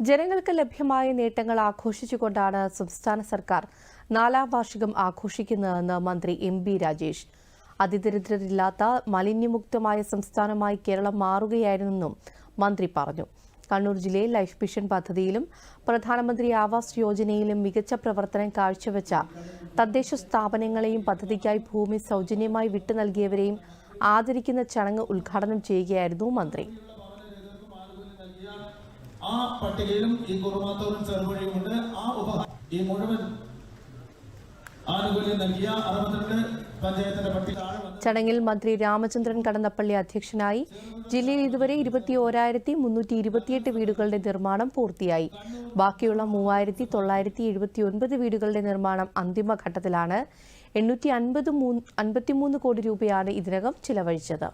ജനങ്ങൾക്ക് ലഭ്യമായ നേട്ടങ്ങൾ ആഘോഷിച്ചുകൊണ്ടാണ് സംസ്ഥാന സർക്കാർ 4ാം വാർഷികം ആഘോഷിക്കുന്നതെന്ന് മന്ത്രി എം.ബി. രാജേഷ്. അതിദരിദ്രരില്ലാത്ത മാലിന്യമുക്തമായ സംസ്ഥാനമായി കേരളം മാറുകയായിരുന്നെന്നും മന്ത്രി പറഞ്ഞു. കണ്ണൂർ ജില്ലയിൽ ലൈഫ് മിഷൻ പദ്ധതിയിലും പ്രധാനമന്ത്രി ആവാസ് യോജനയിലും മികച്ച പ്രവർത്തനം കാഴ്ചവെച്ച തദ്ദേശ സ്ഥാപനങ്ങളെയും പദ്ധതിക്കായി ഭൂമി സൗജന്യമായി വിട്ടു നൽകിയവരെയും ആദരിക്കുന്ന ചടങ്ങ് ഉദ്ഘാടനം ചെയ്യുകയായിരുന്നു മന്ത്രി. ആ പട്ടികയിലും ഈ കുറുമാത്തൂരും ചെറുപുഴയുമുണ്ട്. ഈ മുഴുവൻ ആനുകൂല്യം നൽകിയ 62 പഞ്ചായത്തിന്റെ പട്ടിക. ചടങ്ങിൽ മന്ത്രി രാമചന്ദ്രൻ കടന്നപ്പള്ളി അധ്യക്ഷനായി. ജില്ലയിൽ ഇതുവരെ 21,328 വീടുകളുടെ നിർമ്മാണം പൂർത്തിയായി. ബാക്കിയുള്ള 3,979 വീടുകളുടെ നിർമ്മാണം അന്തിമഘട്ടത്തിലാണ്. 853 കോടി രൂപയാണ് ഇതിനകം ചിലവഴിച്ചത്.